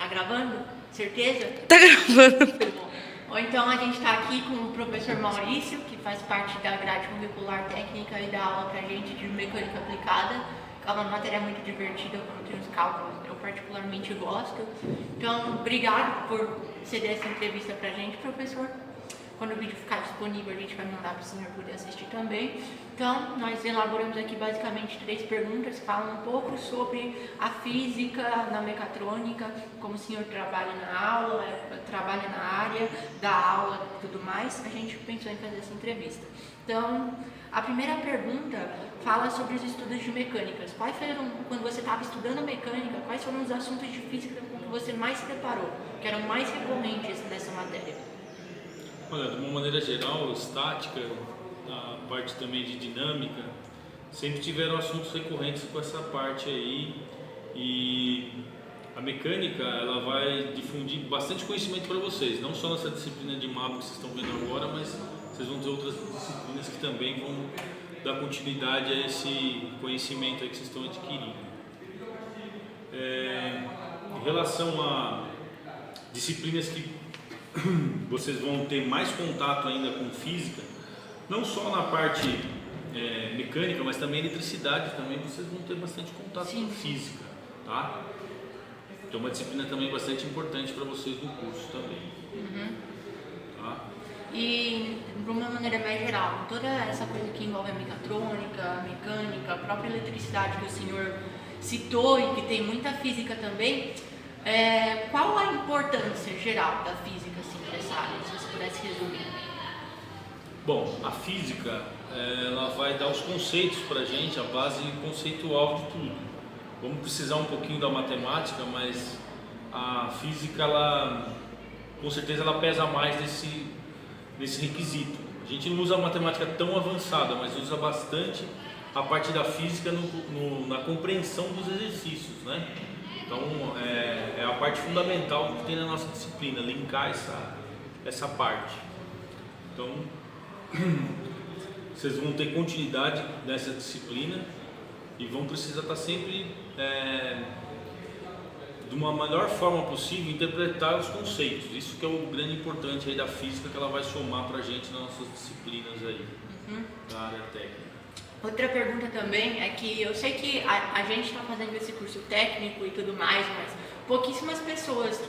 Tá gravando? Certeza? Tá gravando. Ou então a gente está aqui com o professor Maurício, que faz parte da grade curricular técnica e dá aula pra gente de mecânica aplicada. É uma matéria muito divertida, como tem os cálculos, eu particularmente gosto. Então, obrigado por ceder essa entrevista pra gente, professor. Quando o vídeo ficar disponível, a gente vai mandar para o senhor poder assistir também. Então, nós elaboramos aqui basicamente 3 perguntas que falam um pouco sobre a física na mecatrônica, como o senhor trabalha na aula, trabalha na área da aula e tudo mais. A gente pensou em fazer essa entrevista. Então, a primeira pergunta fala sobre os estudos de mecânicas. Quais foram, quando você estava estudando mecânica, quais foram os assuntos de física com que você mais se deparou, que eram mais recorrentes dessa matéria? Olha, de uma maneira geral, estática, a parte também de dinâmica, sempre tiveram assuntos recorrentes com essa parte aí, e a mecânica ela vai difundir bastante conhecimento para vocês, não só nessa disciplina de mapa que vocês estão vendo agora, mas vocês vão ter outras disciplinas que também vão dar continuidade a esse conhecimento aí que vocês estão adquirindo. Em relação a disciplinas que vocês vão ter mais contato ainda com física, não só na parte mecânica, mas também eletricidade, também vocês vão ter bastante contato com física, tá? Então uma disciplina também bastante importante para vocês no curso também. Tá? E de uma maneira mais geral, toda essa coisa que envolve a mecatrônica, mecânica, a própria eletricidade que o senhor citou e que tem muita física também, qual a importância geral da física assim, nessa área, se você pudesse resumir? Bom, a física ela vai dar os conceitos para a gente, a base conceitual de tudo. Vamos precisar um pouquinho da matemática, mas a física, ela, com certeza, ela pesa mais nesse requisito. A gente não usa a matemática tão avançada, mas usa bastante a parte da física na compreensão dos exercícios, né? Então, é a parte fundamental que tem na nossa disciplina, linkar essa parte. Então, vocês vão ter continuidade nessa disciplina e vão precisar estar sempre, de uma melhor forma possível, interpretar os conceitos. Isso que é o grande importante aí da física, que ela vai somar para a gente nas nossas disciplinas aí, da área técnica. Outra pergunta também é que eu sei que a gente está fazendo esse curso técnico e tudo mais, mas pouquíssimas pessoas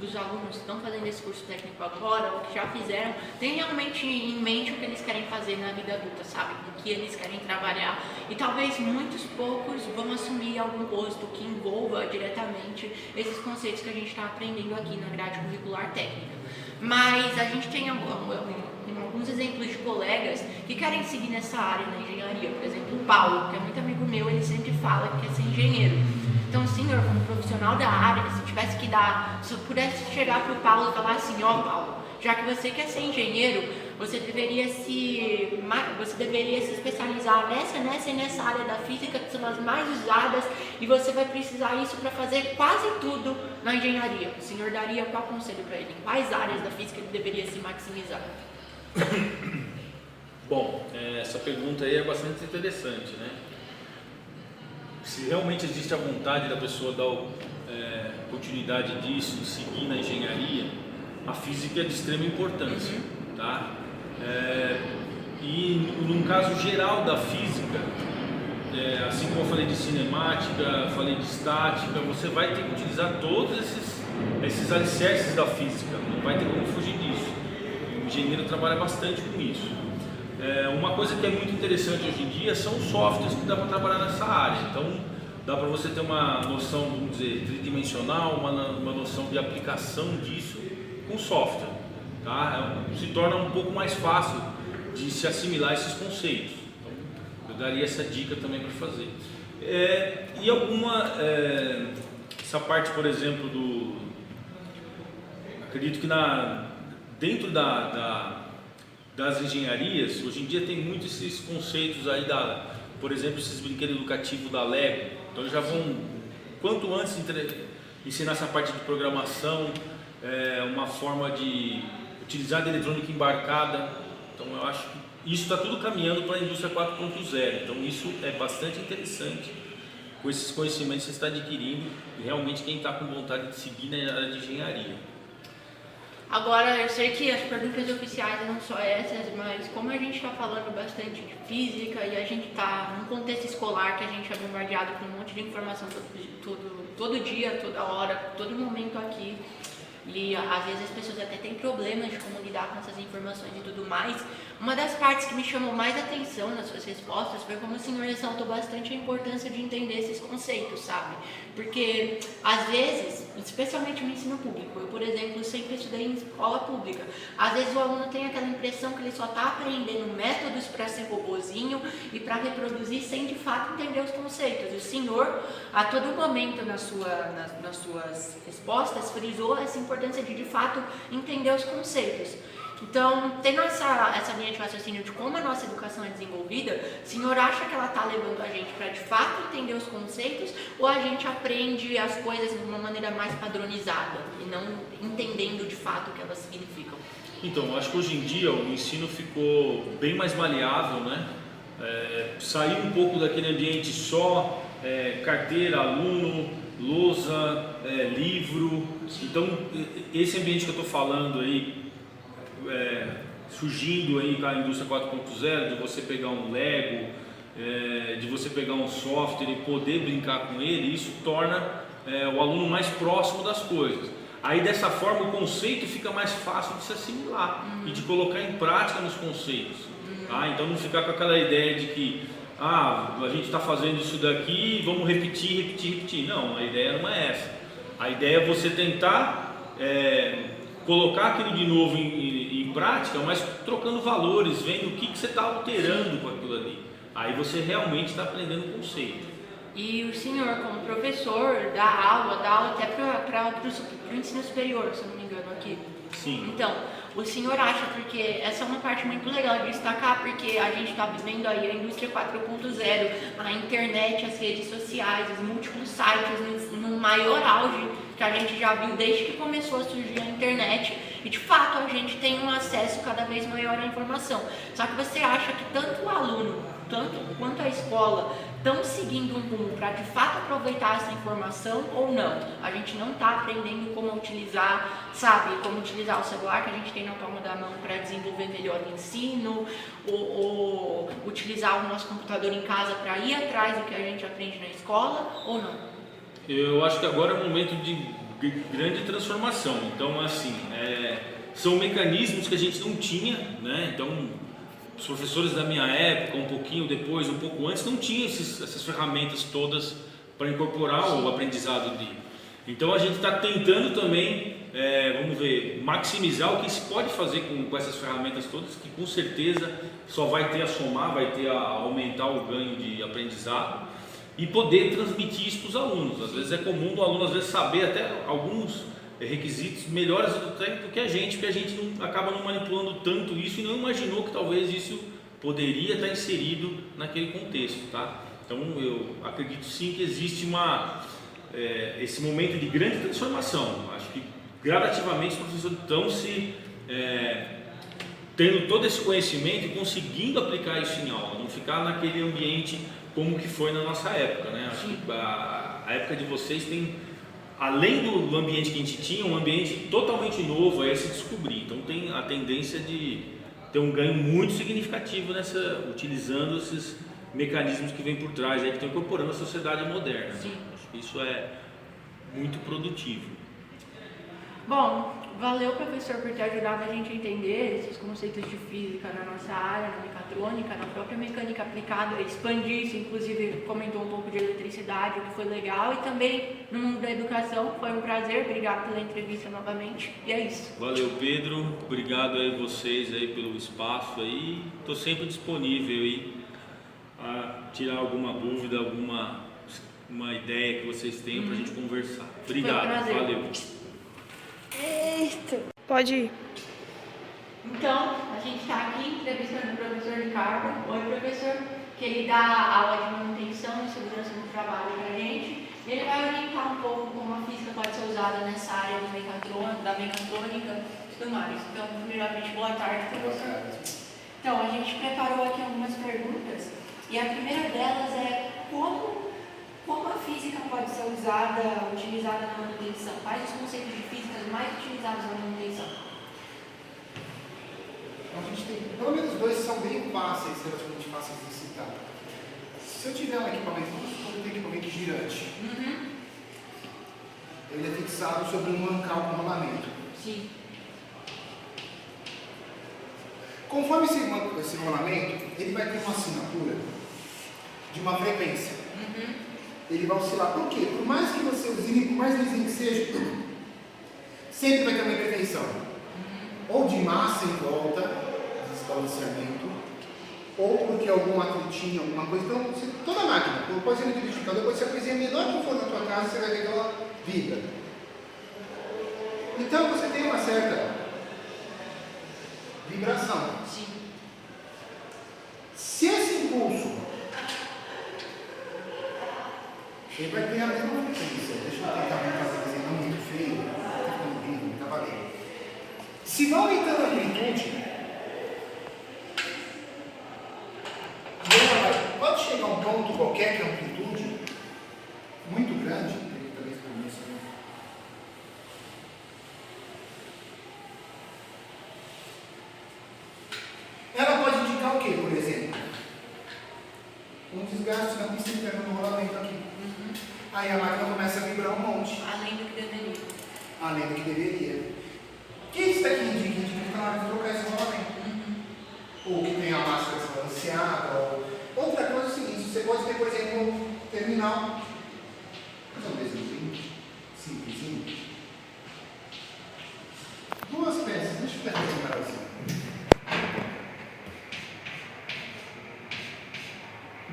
dos alunos que estão fazendo esse curso técnico agora, ou que já fizeram, têm realmente em mente o que eles querem fazer na vida adulta, sabe? O que eles querem trabalhar. E talvez muitos poucos vão assumir algum posto que envolva diretamente esses conceitos que a gente está aprendendo aqui na grade curricular técnica. Mas a gente tem alguns exemplos de colegas que querem seguir nessa área na engenharia. Por exemplo, o Paulo, que é muito amigo meu, ele sempre fala que quer ser engenheiro. Então, senhor, como profissional da área, se eu pudesse chegar para o Paulo e falar assim, ó Paulo, já que você quer ser engenheiro, você deveria se especializar nessa área da física, que são as mais usadas, e você vai precisar isso para fazer quase tudo na engenharia. O senhor daria qual conselho para ele? Quais áreas da física ele deveria se maximizar? Bom, essa pergunta aí é bastante interessante, né? Se realmente existe a vontade da pessoa dar continuidade disso, de seguir na engenharia, a física é de extrema importância, tá? E num caso geral da física, assim como eu falei de cinemática, falei de estática, você vai ter que utilizar todos esses alicerces da física, não vai ter como fugir disso. O engenheiro trabalha bastante com isso. Uma coisa que é muito interessante hoje em dia são os softwares que dá para trabalhar nessa área. Então, dá para você ter uma noção, vamos dizer, tridimensional, uma noção de aplicação disso com software. Tá? Se torna um pouco mais fácil de se assimilar esses conceitos. Então, eu daria essa dica também para fazer. E essa parte, por exemplo, acredito que dentro das engenharias, hoje em dia tem muitos esses conceitos aí por exemplo, esses brinquedos educativos da Lego. Então eles já vão, quanto antes ensinar essa parte de programação, uma forma de utilizar a eletrônica embarcada. Então eu acho que isso está tudo caminhando para a indústria 4.0. Então isso é bastante interessante com esses conhecimentos que você está adquirindo, realmente quem está com vontade de seguir na área de engenharia. Agora, eu sei que as perguntas oficiais não só essas, mas como a gente está falando bastante de física e a gente está num contexto escolar que a gente é bombardeado com um monte de informação todo dia, toda hora, todo momento aqui, e às vezes as pessoas até têm problemas de como lidar com essas informações e tudo mais. Uma das partes que me chamou mais atenção nas suas respostas foi como o senhor ressaltou bastante a importância de entender esses conceitos, sabe? Porque às vezes, especialmente no ensino público, eu, por exemplo, sempre estudei em escola pública, às vezes o aluno tem aquela impressão que ele só está aprendendo métodos para ser robozinho e para reproduzir sem de fato entender os conceitos. E o senhor, a todo momento nas suas respostas, frisou essa importância de fato entender os conceitos. Então, tendo essa linha de raciocínio de como a nossa educação é desenvolvida, o senhor acha que ela está levando a gente para de fato entender os conceitos, ou a gente aprende as coisas de uma maneira mais padronizada e não entendendo de fato o que elas significam? Então, eu acho que hoje em dia o ensino ficou bem mais maleável, né? Saiu um pouco daquele ambiente só carteira, aluno, lousa, livro. Então, esse ambiente que eu estou falando aí, surgindo aí com a indústria 4.0, de você pegar um Lego, de você pegar um software e poder brincar com ele, isso torna o aluno mais próximo das coisas. Aí dessa forma o conceito fica mais fácil de se assimilar e de colocar em prática nos conceitos. Tá? Então não ficar com aquela ideia de que a gente está fazendo isso daqui, vamos repetir. Não, a ideia não é essa. A ideia é você tentar colocar aquilo de novo em prática, mas trocando valores, vendo o que você está alterando com aquilo ali. Aí você realmente está aprendendo o conceito. E o senhor, como professor, dá aula até para o ensino superior, se eu não me engano, aqui. Sim. Então, o senhor acha, porque essa é uma parte muito legal de destacar, porque a gente está vivendo aí a indústria 4.0, a internet, as redes sociais, os múltiplos sites no maior auge que a gente já viu desde que começou a surgir a internet, e de fato a gente tem um acesso cada vez maior à informação. Só que você acha que tanto o aluno, tanto quanto a escola, estão seguindo um rumo para de fato aproveitar essa informação ou não? A gente não está aprendendo como utilizar, sabe, como utilizar o celular que a gente tem na palma da mão para desenvolver melhor o ensino, ou utilizar o nosso computador em casa para ir atrás do que a gente aprende na escola, ou não? Eu acho que agora é um momento de grande transformação. Então, assim, são mecanismos que a gente não tinha, né? Então, os professores da minha época, um pouquinho depois, um pouco antes, não tinham essas ferramentas todas para incorporar o aprendizado dele. Então a gente está tentando também, vamos ver, maximizar o que se pode fazer com essas ferramentas todas, que com certeza só vai ter a somar, vai ter a aumentar o ganho de aprendizado e poder transmitir isso para os alunos. Às vezes é comum o aluno às vezes saber até alguns requisitos melhores do técnico que a gente, porque a gente acaba não manipulando tanto isso e não imaginou que talvez isso poderia estar inserido naquele contexto, tá? Então eu acredito sim que existe esse momento de grande transformação. Acho que gradativamente os professores estão tendo todo esse conhecimento e conseguindo aplicar isso em aula, não ficar naquele ambiente como que foi na nossa época, né? Acho que a época de vocês tem, além do ambiente que a gente tinha, um ambiente totalmente novo a se descobrir. Então tem a tendência de ter um ganho muito significativo utilizando esses mecanismos que vêm por trás, que estão incorporando a sociedade moderna. Sim. Acho que isso é muito produtivo. Bom, valeu, professor, por ter ajudado a gente a entender esses conceitos de física na nossa área, na mecatrônica, na própria mecânica aplicada, expandir isso, inclusive comentou um pouco de eletricidade, o que foi legal, e também no mundo da educação. Foi um prazer, obrigado pela entrevista novamente, e é isso. Valeu, Pedro, obrigado aí vocês aí pelo espaço aí, estou sempre disponível aí a tirar alguma dúvida, uma ideia que vocês tenham para a gente conversar. Obrigado, valeu. Eita. Pode ir. Então, a gente está aqui entrevistando o professor Ricardo. Oi, professor, que ele dá aula de manutenção e segurança no trabalho para a gente. Ele vai orientar um pouco como a física pode ser usada nessa área da mecatrônica e tudo mais. Então, primeiramente, boa tarde, professor. Então, a gente preparou aqui algumas perguntas e a primeira delas é como Como a física pode ser utilizada na manutenção? Quais os conceitos de física mais utilizados na manutenção? A gente tem, pelo menos dois são bem fáceis, relativamente fáceis de citar. Se eu tiver um equipamento, vamos supor que eu tenho um equipamento girante. Ele é fixado sobre um mancal com rolamento. Sim. Conforme esse rolamento, ele vai ter uma assinatura de uma frequência. Ele vai oscilar. Por quê? Por mais que você use, por mais lisinho que seja, sempre vai ter uma imperfeição. Ou de massa em volta, desbalanceamento, ou porque algum atritinho, alguma coisa. Então, toda máquina, pode ser no liquidificador, pode ser a coisinha menor que for na tua casa, você vai ver que ela vibra. Então, você tem uma certa vibração. Sim. Se esse impulso ele vai ter a mesma frequência. Deixa eu tentar fazer desenho não muito feio, está ficando lindo, está valendo. Se vai aumentando a amplitude, pode chegar a um ponto qualquer que a amplitude muito grande, talvez por isso, né? Ela pode indicar o que, por exemplo? Um desgaste na pista interna do rolamento aqui. Aí a máquina começa a vibrar um monte. Além do que deveria. Além do que deveria. O que isso daqui indica? Indica que está na hora de trocar esse rolamento. Ou que tem a máscara desbalanceada. Outra coisa é o seguinte, você pode ter, por exemplo, um terminal. Fazer um desenho simplesinho. Duas peças. Deixa eu pegar esse maralzinho.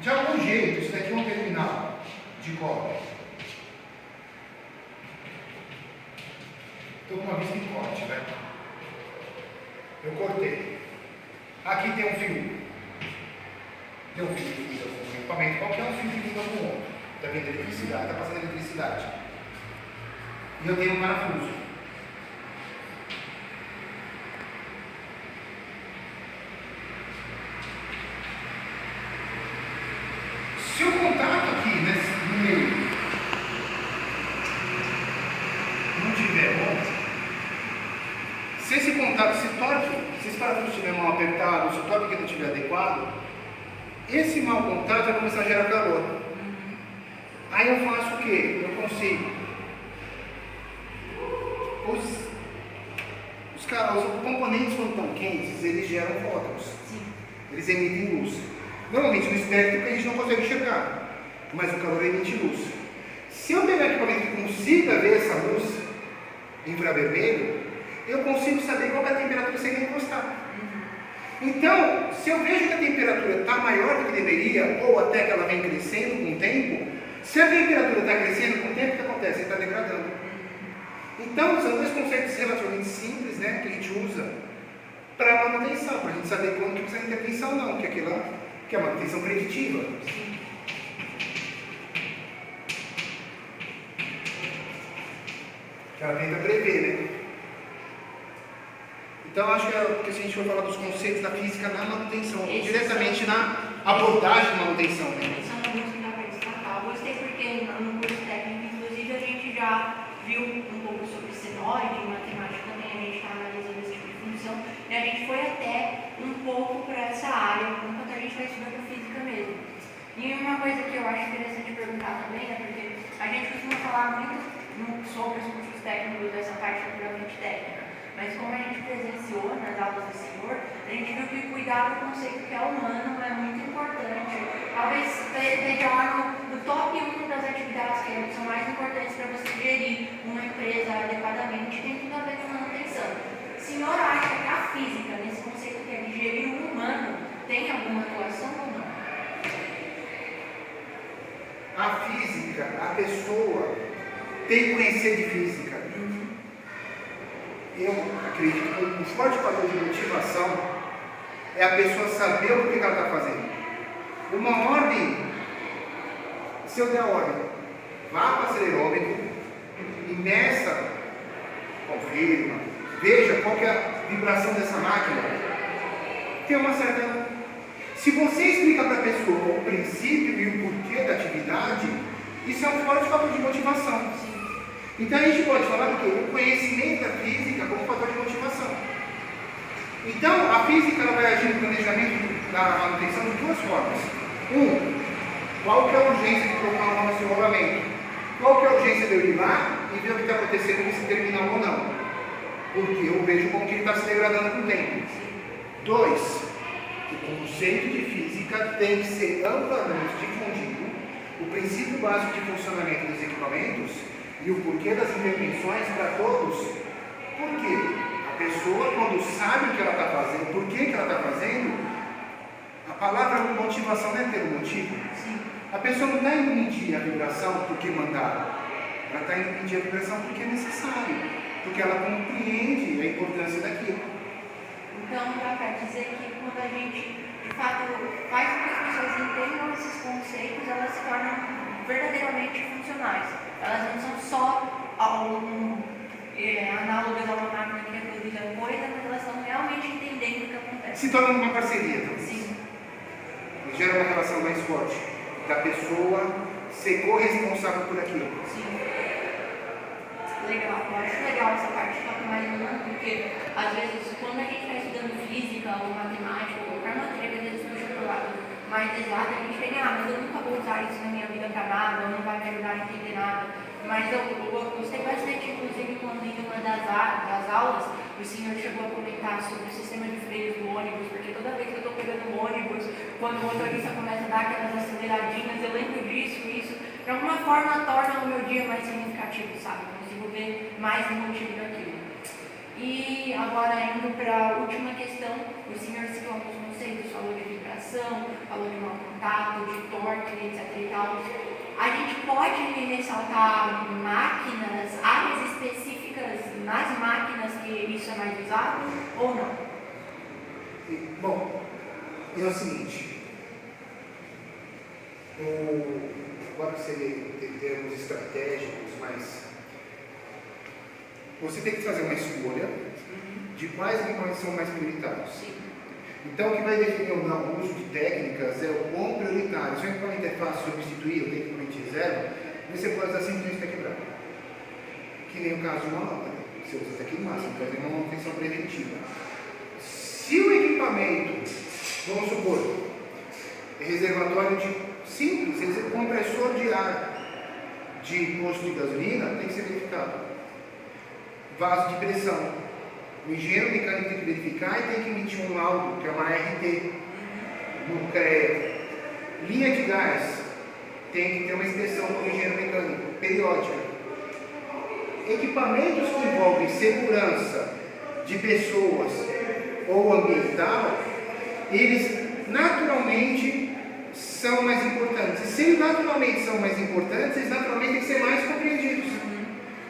De algum jeito, isso daqui é um terminal de cobre. Estou com uma vista em corte, né? Eu cortei. Aqui tem um fio. Tem um fio que liga com o equipamento. Qualquer um fio que liga com o outro. Está vendo eletricidade, está passando eletricidade. E eu tenho um parafuso. Se o contato aqui no meio não tiver bom, se esse contato, se esse parafuso estiver mal apertado, se o toque aqui não estiver adequado, esse mau contato vai começar a gerar calor. Aí eu faço o quê? Eu consigo. Os componentes quando estão quentes, eles geram fótons. Eles emitem luz. Normalmente no espectro que a gente não consegue enxergar, mas o calor emite luz. Se eu pegar equipamento que consiga ver essa luz infravermelho, eu consigo saber qual é a temperatura sem encostar. Então, se eu vejo que a temperatura está maior do que deveria, ou até que ela vem crescendo com o tempo, se a temperatura está crescendo com o tempo, o que acontece? Ele está degradando. Então, são dois conceitos relativamente simples, né, que a gente usa para a manutenção, para a gente saber quando que precisa de intervenção ou não, que é a manutenção preditiva. Ela tenta prever, né? Então, acho que se a gente for falar dos conceitos da física na manutenção, diretamente na abordagem de manutenção, né? Esse é um curso que dá para destacar. Eu gostei porque no curso técnico, inclusive, a gente já viu um pouco sobre senoide, em matemática também a gente está analisando esse tipo de função, e a gente foi até um pouco para essa área, enquanto a gente está estudando física mesmo. E uma coisa que eu acho interessante perguntar também é porque a gente costuma falar muito sobre os cursos técnicos dessa parte puramente técnica. Mas como a gente presenciou nas aulas do Senhor, a gente viu que cuidar do conceito que é humano é muito importante. Talvez esteja lá no top 1 das atividades que são mais importantes para você gerir uma empresa adequadamente, tem tudo a ver com manutenção. O senhor acha que a física, nesse conceito que é de gerir o humano, tem alguma atuação ou não? A física, a pessoa tem que conhecer de física. Eu acredito que um forte fator de motivação é a pessoa saber o que ela está fazendo. Uma ordem, se eu der a ordem, vá para o acelerômetro e meça, confirma, veja qual que é a vibração dessa máquina. Tem uma certa... Se você explica para a pessoa o princípio e o porquê da atividade, Isso é um forte fator de motivação. Então a gente pode falar do quê? O conhecimento da física como fator de motivação. Então a física ela vai agir no planejamento da manutenção de duas formas. Qual que é a urgência de colocar uma no seu rolamento? Qual que é a urgência de eu ir lá e ver o que está acontecendo, se terminar ou não? Porque eu vejo como que ele está se degradando com o tempo. 2, o conceito de física tem que ser amplamente difundido, o princípio básico de funcionamento dos equipamentos e o porquê das intervenções para todos. Por quê? A pessoa, quando sabe o que ela está fazendo, por que ela está fazendo, a palavra motivação não é ter um motivo. A pessoa não está indo medir a vibração porque mandaram. Ela está indo medir a vibração porque é necessário. Porque ela compreende a importância daquilo. Então, dá para dizer que quando a gente, de fato, faz com que as pessoas entendam esses conceitos, elas se tornam verdadeiramente funcionais. Elas não são só análogas a uma máquina que reproduz a coisa, mas elas estão realmente entendendo o que acontece. Se torna uma parceria, talvez. Sim. Gera uma relação mais forte da pessoa ser corresponsável por aquilo. Sim. Legal, eu acho legal essa parte que toca mais no mundo, porque às vezes quando a gente está estudando física ou matemática ou qualquer matéria que às vezes puxa para o lado mais exato, a gente tem, mas eu nunca vou usar isso na minha vida para nada, não vai me ajudar a entender nada. Mas eu gostei bastante, inclusive, quando em uma das aulas o senhor chegou a comentar sobre o sistema de freios do ônibus, porque toda vez que eu estou pegando o ônibus, quando o motorista começa a dar aquelas aceleradinhas, eu lembro disso, isso, de alguma forma torna o meu dia mais significativo, sabe? Consigo ver mais o motivo daquilo. E agora, indo para a última questão, o senhor citou alguns conceitos, falou de vibração, falou de mau contato, de torque, etc e tal. A gente pode ressaltar máquinas, áreas específicas nas máquinas que isso é mais usado ou não? Bom, é o seguinte, agora seria em termos estratégicos, mas você tem que fazer uma escolha de quais equipamentos são mais prioritários. Sim. Então, o que vai definir ou não o uso de técnicas é o quão prioritário. Se o equipamento é fácil de substituir, ou tem equipamento de reserva, você pode usar simplesmente até quebrar. Que nem o caso de uma lâmpada. Você usa até queimar, você faz uma manutenção preventiva. Se o equipamento, vamos supor, é reservatório de simples, compressor de ar de posto de gasolina, tem que ser verificado. Vaso de pressão. O engenheiro mecânico tem que verificar e tem que emitir um laudo, que é uma RT, no CREA. Linha de gás, tem que ter uma inspeção do engenheiro mecânico, periódica. Equipamentos que envolvem segurança de pessoas ou ambiental, eles naturalmente são mais importantes. E se eles naturalmente são mais importantes, eles naturalmente têm que ser mais compreendidos.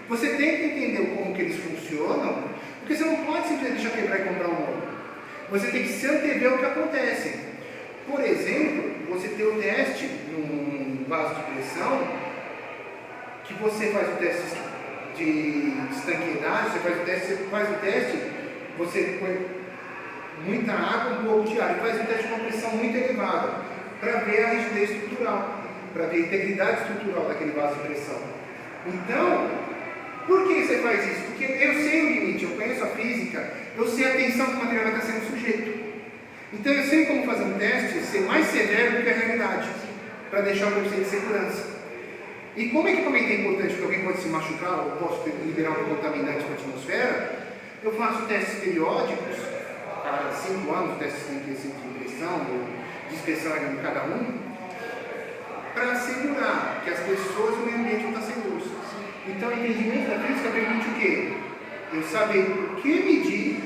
Você tem que entender como que eles funcionam, porque você não pode simplesmente deixar quebrar e comprar um novo. Você tem que se antever ao que acontece. Por exemplo, você tem o teste num vaso de pressão, que você faz o teste de estanqueidade, você faz o teste, você põe muita água, um pouco de ar, e faz um teste com uma pressão muito elevada, para ver a rigidez estrutural, para ver a integridade estrutural daquele vaso de pressão. Então, por que você faz isso? Porque eu sei o limite, eu conheço a física, eu sei a tensão que o material vai estar sendo sujeito. Então eu sei como fazer um teste ser mais severo do que a realidade, para deixar o conceito de segurança. E como o equipamento é importante, porque alguém pode se machucar, ou posso liberar um contaminante para a atmosfera, eu faço testes periódicos, cada 5 anos, testes de impressão, ou de inspeção em cada um, para assegurar que as pessoas e o meio ambiente vão estar seguros. Então, o entendimento da física permite o quê? Eu saber o que medir,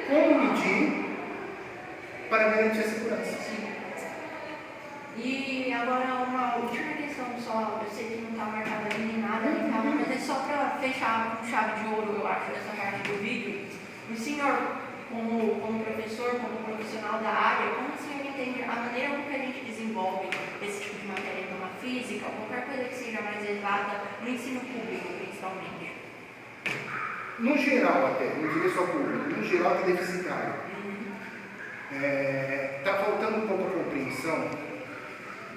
como medir, para garantir a segurança. Sim. E agora uma última questão só, eu sei que não está marcada ali nem nada, nem tal, mas é só para fechar com chave de ouro, eu acho, dessa parte do vídeo. O senhor, como professor, como profissional da área, como o senhor entende a maneira como que a gente desenvolve esse tipo de matéria como a física, ou qualquer coisa que seja mais exata, no ensino público, principalmente? No geral até, não diria só público, no geral é deficitário. Está faltando um pouco a compreensão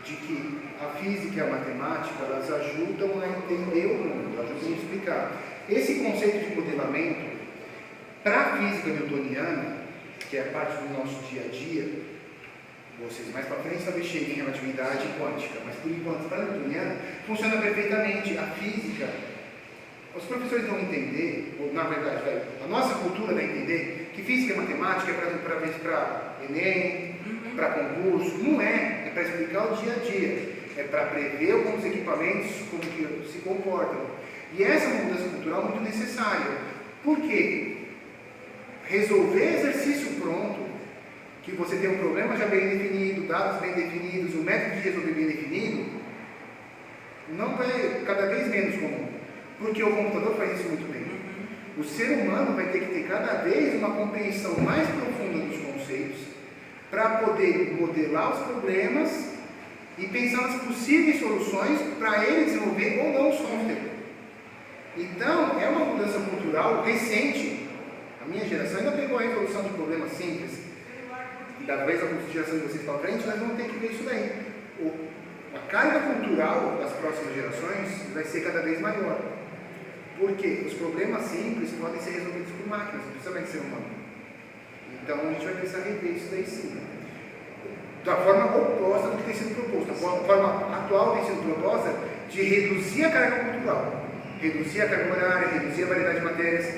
de que a física e a matemática, elas ajudam a entender o mundo, ajudam a explicar. Esse conceito de modelamento, para a física newtoniana, que é parte do nosso dia a dia, vocês mais para frente talvez cheguem em relatividade quântica, mas por enquanto, para a newtoniana, funciona perfeitamente. A física, os professores vão entender, ou na verdade, a nossa cultura vai entender que física e matemática é para Enem, para concurso. Não é, é para explicar o dia a dia, é para prever como os equipamentos como que se comportam. E essa é uma mudança cultural muito necessária. Por quê? Resolver exercício pronto, que você tem um problema já bem definido, dados bem definidos, o método de resolver bem definido, não vai cada vez menos comum, porque o computador faz isso muito bem. O ser humano vai ter que ter cada vez uma compreensão mais profunda dos conceitos para poder modelar os problemas e pensar nas possíveis soluções para ele desenvolver ou não o software. Então, é uma mudança cultural recente. A minha geração ainda pegou a resolução de problemas simples. E talvez a geração de vocês para frente, nós vamos ter que ver isso daí. A carga cultural das próximas gerações vai ser cada vez maior. Porque os problemas simples podem ser resolvidos por máquinas, não precisa mais ser humano. Então a gente vai precisar rever isso daí sim. Da forma oposta do que tem sido proposto. A forma atual tem sido proposta de reduzir a carga cultural, reduzir a carga horária, reduzir a variedade de matérias.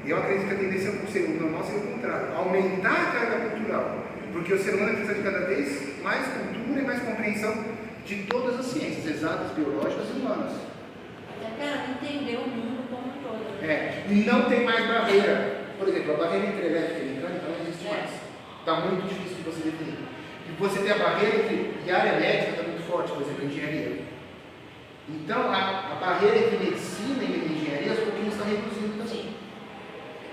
Eu acredito que a tendência do ser humano normal seria o contrário, aumentar a carga cultural, porque o ser humano precisa de cada vez mais cultura e mais compreensão de todas as ciências, exatas, biológicas e humanas. Até para entender o mundo como um todo. E não tem mais barreira. Por exemplo, a barreira entre elétrica e mecânica não existe mais. Está muito difícil de você definir. E você tem a barreira entre área elétrica, está muito forte, por exemplo, a engenharia. Então, a barreira entre medicina e engenharia, aos pouquinhos está reduzindo também.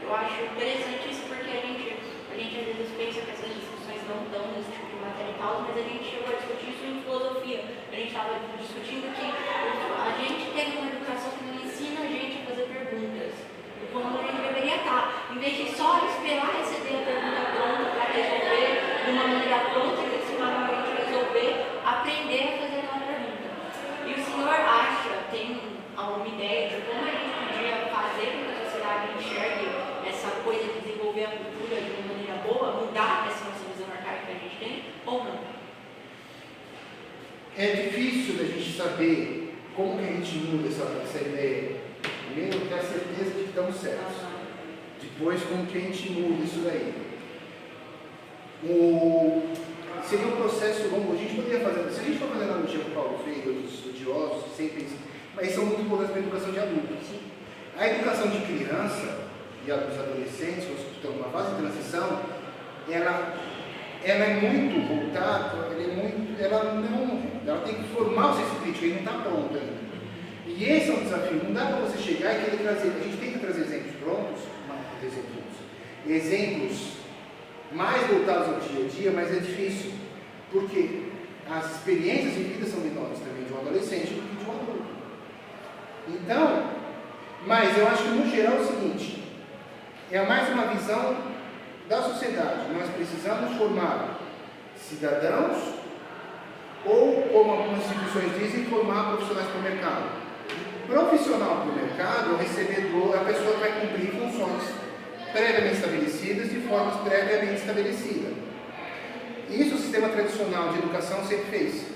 Eu acho interessante isso porque a gente às vezes pensa que essas discussões não estão nesse tipo de matéria e tal, mas a gente chegou a discutir isso em filosofia. A gente estava discutindo que a gente tem uma educação que não ensina a gente a fazer perguntas. E como a gente deveria estar, em vez de só esperar receber a pergunta pronta para resolver de uma maneira pronta que ensinar a gente a resolver, aprender a fazer aquela pergunta. E o senhor acha, tem alguma ideia de como a gente podia fazer com que a sociedade enxergue essa coisa de desenvolver a cultura de uma maneira boa, mudar essa nossa visão arcaica que a gente tem, ou não? É difícil da gente saber como que a gente muda essa ideia. Primeiro, ter a certeza de que estamos certos. Depois, como que a gente muda isso daí. Seria um processo longo. A gente poderia fazer, se a gente for fazer analogia com o Paulo Freire, os estudiosos, sempre, mas são muito importantes para a educação de adultos. A educação de criança e dos adolescentes, que estão numa fase de transição, ela é muito voltada, ela tem que formar o senso crítico, ele não está pronto ainda. E esse é um desafio, não dá para você chegar e querer trazer, a gente tem que trazer exemplos prontos, exemplos mais voltados ao dia a dia, mas é difícil, porque as experiências de vida são menores também de um adolescente do que de um adulto. Então, mas eu acho que no geral é o seguinte, é mais uma visão da sociedade. Nós precisamos formar cidadãos ou, como algumas instituições dizem, formar profissionais para o mercado. Profissional para o mercado é o recebedor, é a pessoa que vai cumprir funções previamente estabelecidas de formas previamente estabelecidas. Isso o sistema tradicional de educação sempre fez.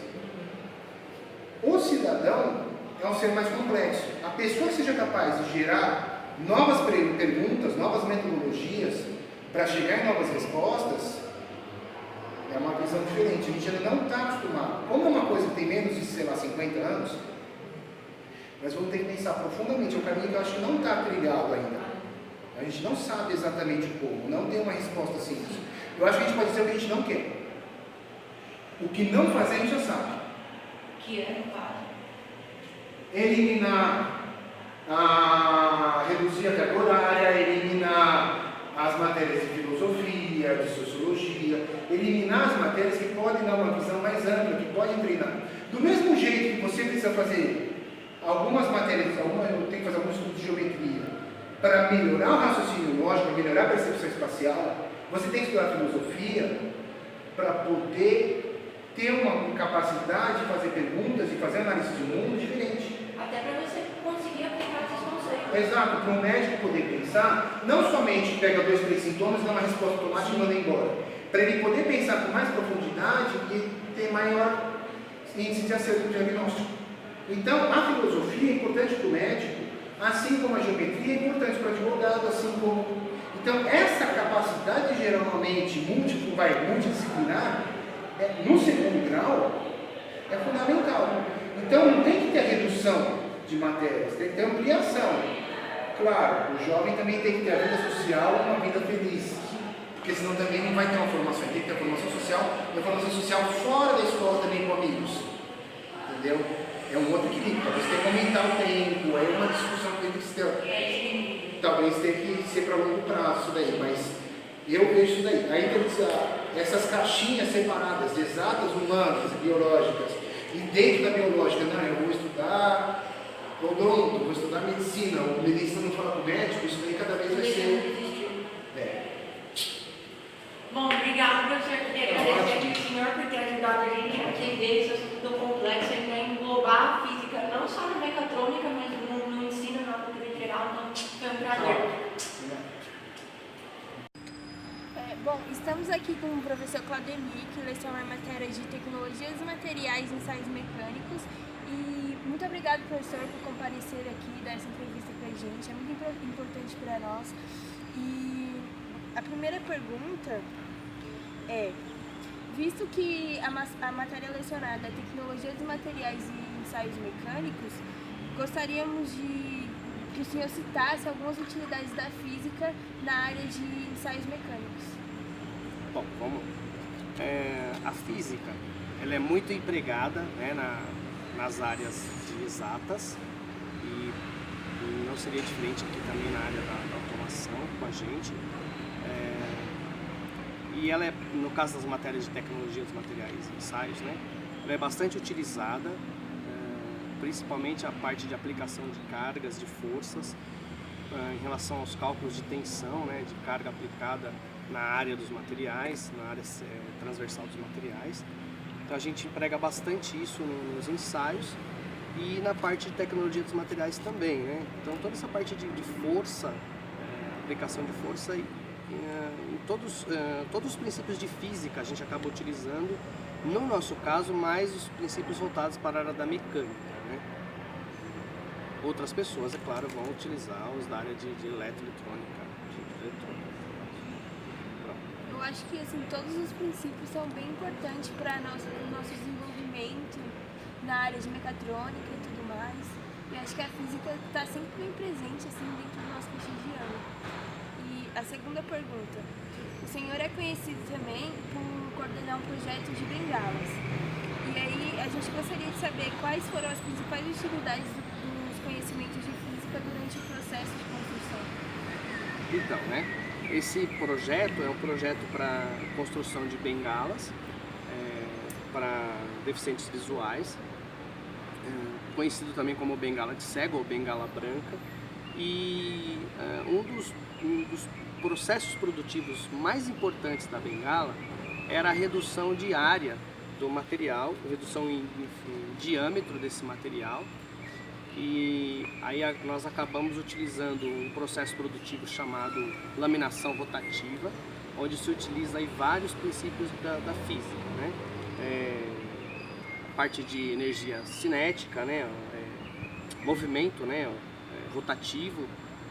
O cidadão é um ser mais complexo. A pessoa que seja capaz de gerar novas perguntas, novas metodologias para chegar em novas respostas, é uma visão diferente. A gente ainda não está acostumado. Como é uma coisa que tem menos de, 50 anos, nós vamos ter que pensar profundamente. É um caminho que eu acho que não está trilhado ainda. A gente não sabe exatamente como, não tem uma resposta simples. Eu acho que a gente pode dizer o que a gente não quer. O que não fazer a gente já sabe. Que é, eliminar, reduzir a carga horária, eliminar as matérias de filosofia, de sociologia, eliminar as matérias que podem dar uma visão mais ampla, que podem treinar. Do mesmo jeito que você precisa fazer algumas matérias, eu tenho que fazer alguns estudos de geometria, para melhorar o raciocínio lógico, melhorar a percepção espacial, você tem que estudar filosofia para poder ter uma capacidade de fazer perguntas e fazer análise de mundo diferente. Até para você conseguir aplicar esses conceitos. Exato, para um médico poder pensar, não somente pega 2, 3 sintomas, dá uma resposta automática e manda embora. Para ele poder pensar com mais profundidade e ter maior índice de acerto no diagnóstico. Então, a filosofia é importante para o médico, assim como a geometria é importante para o advogado, assim como... Então, essa capacidade de gerar uma mente multidisciplinar, no segundo grau, é fundamental. Então, não tem que ter redução de matérias, tem que ter ampliação. Claro, o jovem também tem que ter a vida social, uma vida feliz, porque senão também não vai ter uma formação, tem que ter a formação social, e a formação social fora da escola também com amigos, entendeu? É um outro equilíbrio, talvez tenha que aumentar o tempo, é uma discussão que tem que ser, talvez tenha que ser para longo prazo isso daí, mas eu vejo isso daí. Aí essas caixinhas separadas, exatas, humanas, biológicas, e dentro da biológica, não, eu vou estudar odonto, vou estudar medicina, ou medicina não fala com o médico, isso daí cada vez vai ser... Bom, obrigado, professor. Queria agradecer aqui ao senhor por ter ajudado a gente a entender esse assunto complexo e a englobar a física, não só na mecatrônica, mas no ensino, na cultura em geral. Então, foi um prazer. Bom, estamos aqui com o professor Claudemir, que leciona a matéria de Tecnologias e Materiais e Ensaios Mecânicos. E muito obrigado, professor, por comparecer aqui e dar essa entrevista para a gente. É muito importante para nós. E a primeira pergunta é, visto que a matéria lecionada é Tecnologias e Materiais e Ensaios Mecânicos, gostaríamos que o senhor citasse algumas utilidades da física na área de ensaios mecânicos. Bom, vamos. A física, ela é muito empregada, né, nas áreas de exatas e não seria diferente aqui também na área da automação com a gente. E ela é, no caso das matérias de tecnologia dos materiais e ensaios, né, ela é bastante utilizada, principalmente a parte de aplicação de cargas, de forças, em relação aos cálculos de tensão, né, de carga aplicada na área dos materiais, na área transversal dos materiais. Então a gente emprega bastante isso nos ensaios e na parte de tecnologia dos materiais também, né? Então toda essa parte de força, aplicação de força em todos os princípios de física a gente acaba utilizando, no nosso caso, mais os princípios voltados para a área da mecânica, né? Outras pessoas, é claro, vão utilizar os da área de eletroeletrônica, Eu acho que assim, todos os princípios são bem importantes para o nosso desenvolvimento na área de mecatrônica e tudo mais. E acho que a física está sempre bem presente assim, dentro do nosso cotidiano. E a segunda pergunta. O senhor é conhecido também por coordenar um projeto de bengalas. E aí a gente gostaria de saber quais foram as principais utilidades dos conhecimentos de física durante o processo de construção. Então, né? Esse projeto é um projeto para construção de bengalas para deficientes visuais, conhecido também como bengala de cego ou bengala branca. E um dos processos produtivos mais importantes da bengala era a redução de área do material, redução em diâmetro desse material. E aí nós acabamos utilizando um processo produtivo chamado laminação rotativa, onde se utiliza aí vários princípios da física, né? A parte de energia cinética, né? Movimento, né? Rotativo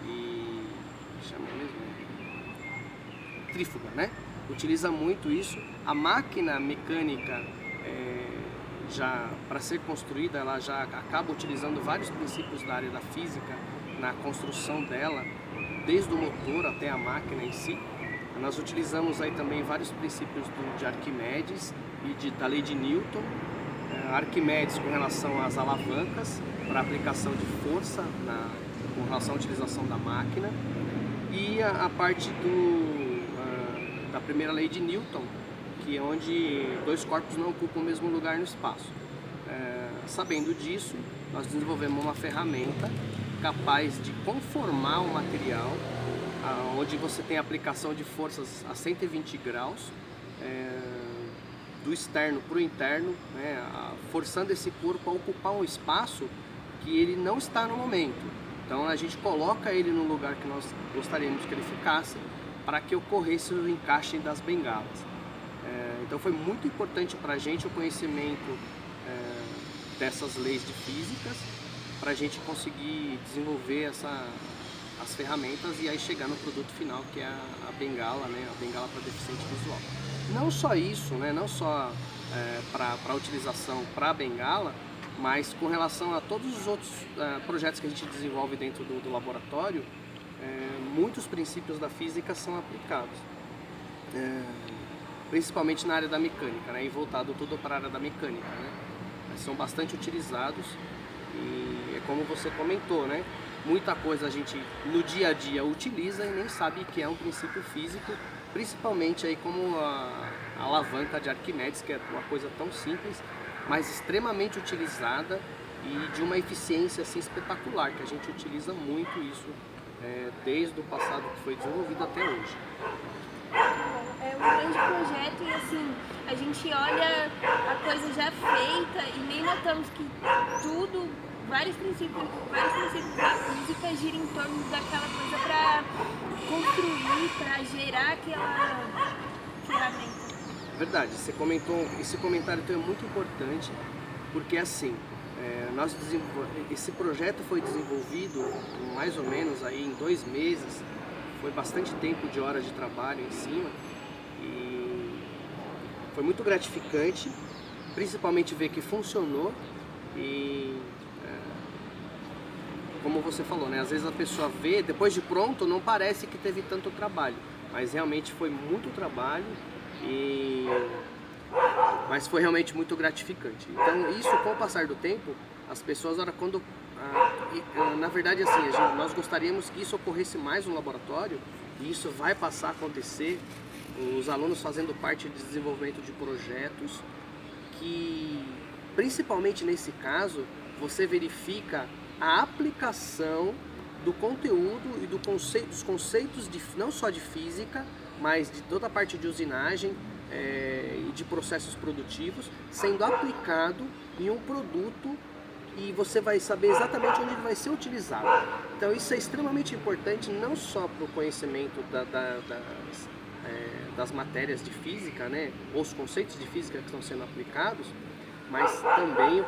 e chama mesmo trífuga, né? Utiliza muito isso. A máquina mecânica já para ser construída, ela já acaba utilizando vários princípios da área da física na construção dela, desde o motor até a máquina em si. Nós utilizamos aí também vários princípios de Arquimedes e da lei de Newton. Arquimedes com relação às alavancas para aplicação de força com relação à utilização da máquina, e a parte da primeira lei de Newton, que é onde dois corpos não ocupam o mesmo lugar no espaço. Sabendo disso, nós desenvolvemos uma ferramenta capaz de conformar o material, onde você tem aplicação de forças a 120 graus do externo para o interno, né, forçando esse corpo a ocupar um espaço que ele não está no momento. Então a gente coloca ele no lugar que nós gostaríamos que ele ficasse para que ocorresse o encaixe das bengalas. Então foi muito importante para a gente o conhecimento dessas leis de físicas para a gente conseguir desenvolver as ferramentas e aí chegar no produto final, que é a bengala, né, a bengala para deficiente visual. Não só isso, né, não só para utilização para a bengala, mas com relação a todos os outros projetos que a gente desenvolve dentro do laboratório, muitos princípios da física são aplicados, principalmente na área da mecânica, né, e voltado tudo para a área da mecânica, né, são bastante utilizados e é como você comentou, né, muita coisa a gente no dia a dia utiliza e nem sabe que é um princípio físico, principalmente aí como a alavanca de Arquimedes, que é uma coisa tão simples, mas extremamente utilizada e de uma eficiência assim espetacular, que a gente utiliza muito isso desde o passado que foi desenvolvido até hoje. É um grande projeto e assim, a gente olha a coisa já feita e nem notamos que vários princípios da física giram em torno daquela coisa para construir, para gerar aquela ferramenta. Verdade, você comentou, esse comentário então é muito importante, porque assim, esse projeto foi desenvolvido mais ou menos aí em 2 meses, foi bastante tempo de horas de trabalho em cima e foi muito gratificante, principalmente ver que funcionou e como você falou, né, às vezes a pessoa vê, depois de pronto não parece que teve tanto trabalho, mas realmente foi muito trabalho. Mas foi realmente muito gratificante. Então isso, com o passar do tempo, as pessoas, na verdade assim, nós gostaríamos que isso ocorresse mais no laboratório e isso vai passar a acontecer, os alunos fazendo parte de desenvolvimento de projetos que, principalmente nesse caso, você verifica a aplicação do conteúdo e dos conceitos não só de física, mas de toda a parte de usinagem e de processos produtivos sendo aplicado em um produto e você vai saber exatamente onde ele vai ser utilizado. Então isso é extremamente importante não só para o conhecimento das matérias de física, né, ou os conceitos de física que estão sendo aplicados, mas também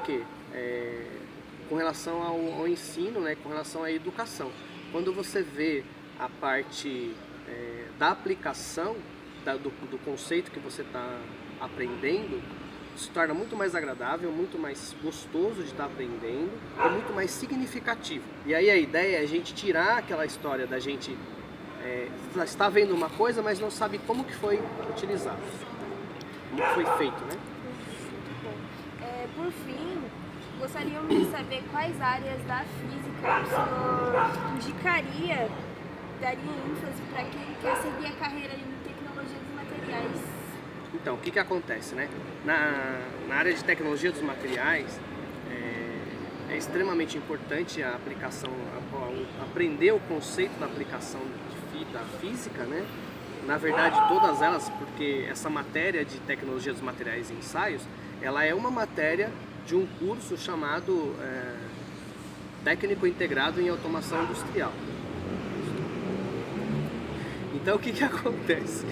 com relação ao ensino, né, com relação à educação. Quando você vê a parte da aplicação do conceito que você está aprendendo, se torna muito mais agradável, muito mais gostoso de estar aprendendo e muito mais significativo. E aí a ideia é a gente tirar aquela história da gente estar vendo uma coisa, mas não sabe como que foi utilizado, como que foi feito, né? Por fim, gostaríamos de saber quais áreas da física o senhor indicaria, daria ênfase para quem quer seguir a carreira em tecnologia dos materiais. Então, o que acontece, né? Na área de tecnologia dos materiais, é extremamente importante a aplicação, aprender o conceito da aplicação da física, né? Na verdade, todas elas, porque essa matéria de tecnologia dos materiais e ensaios, ela é uma matéria de um curso chamado Técnico Integrado em Automação Industrial. Então o que acontece?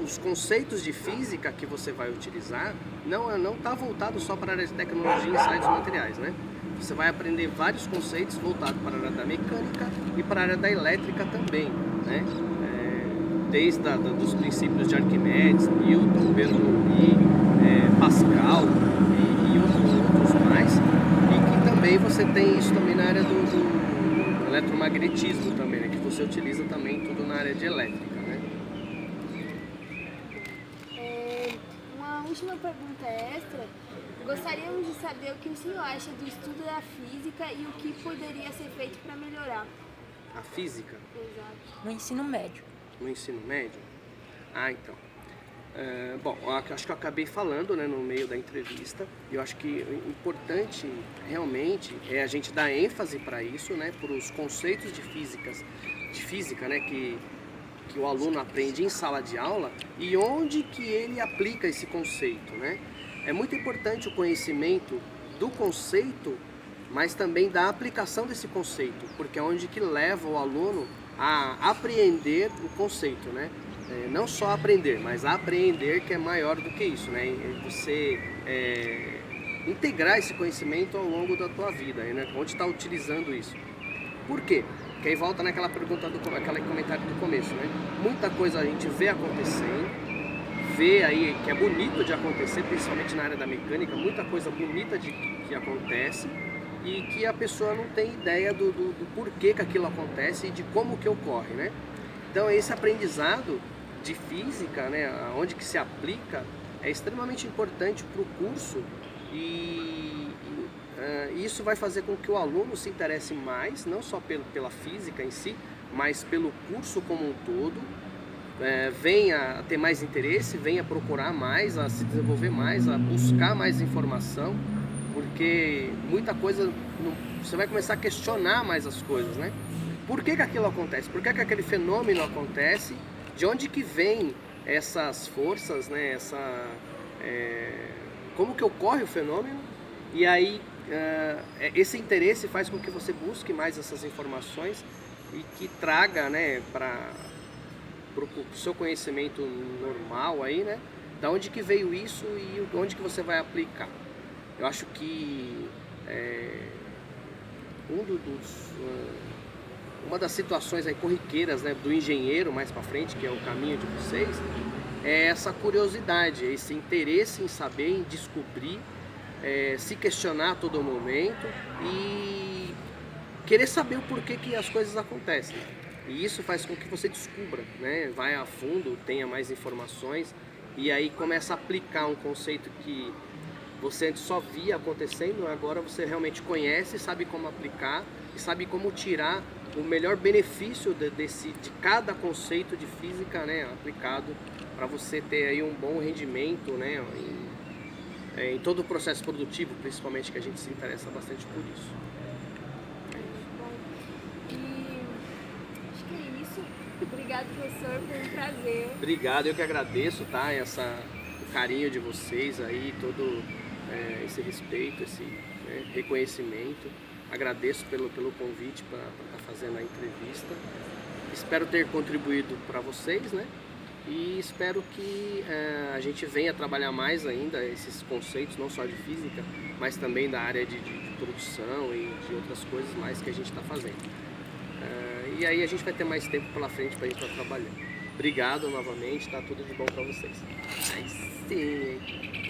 Os conceitos de física que você vai utilizar não está voltado só para a área de tecnologia e ensaios dos materiais, né? Você vai aprender vários conceitos voltados para a área da mecânica e para a área da elétrica também, né? Desde dos princípios de Arquimedes, Newton, Bernoulli, Pascal e outros mais, e que também você tem isso também na área do eletromagnetismo também, né? Que você utiliza também tudo na área de elétrica, né? Uma última pergunta extra. Gostaríamos de saber o que o senhor acha do estudo da física e o que poderia ser feito para melhorar. A física? Exato. No ensino médio. No ensino médio? Então. Bom, acho que eu acabei falando, né, no meio da entrevista. Eu acho que o importante realmente é a gente dar ênfase para isso, né, para os conceitos de física, né, que que o aluno aprende em sala de aula e onde que ele aplica esse conceito, né? É muito importante o conhecimento do conceito, mas também da aplicação desse conceito, porque é onde que leva o aluno a apreender o conceito, né? Não só aprender, mas apreender, que é maior do que isso, né? Você integrar esse conhecimento ao longo da tua vida, né? Onde está utilizando isso. Por quê? Porque aí volta naquela pergunta, aquele comentário do começo, né? Muita coisa a gente vê acontecendo, vê aí que é bonito de acontecer, principalmente na área da mecânica, muita coisa bonita que acontece e que a pessoa não tem ideia do porquê que aquilo acontece e de como que ocorre, né? Então esse aprendizado de física, né, onde que se aplica, é extremamente importante para o curso e isso vai fazer com que o aluno se interesse mais, não só pela física em si, mas pelo curso como um todo, venha a ter mais interesse, venha procurar mais, a se desenvolver mais, a buscar mais informação, porque muita coisa, você vai começar a questionar mais as coisas, né? Por que que aquilo acontece? Por que que aquele fenômeno acontece? De onde que vem essas forças, né? Como que ocorre o fenômeno? E aí esse interesse faz com que você busque mais essas informações e que traga, né, para o seu conhecimento normal aí, né? Da onde que veio isso e onde que você vai aplicar. Eu acho que uma das situações aí corriqueiras, né, do engenheiro mais para frente, que é o caminho de vocês, é essa curiosidade, esse interesse em saber, em descobrir, se questionar a todo momento e querer saber o porquê que as coisas acontecem. E isso faz com que você descubra, né, vai a fundo, tenha mais informações e aí começa a aplicar um conceito que você antes só via acontecendo, agora você realmente conhece, sabe como aplicar e sabe como tirar o melhor benefício de cada conceito de física, né, aplicado para você ter aí um bom rendimento, né, em todo o processo produtivo, principalmente, que a gente se interessa bastante por isso. E acho que é isso. Obrigado, professor, foi um prazer. Obrigado, eu que agradeço, tá, o carinho de vocês aí, todo esse respeito, esse reconhecimento. Agradeço pelo convite para estar fazendo a entrevista. Espero ter contribuído para vocês, né? E espero que a gente venha trabalhar mais ainda esses conceitos, não só de física, mas também da área de produção e de outras coisas mais que a gente está fazendo. E aí a gente vai ter mais tempo pela frente para a gente estar trabalhando. Obrigado novamente, tá tudo de bom para vocês. Aí sim, hein?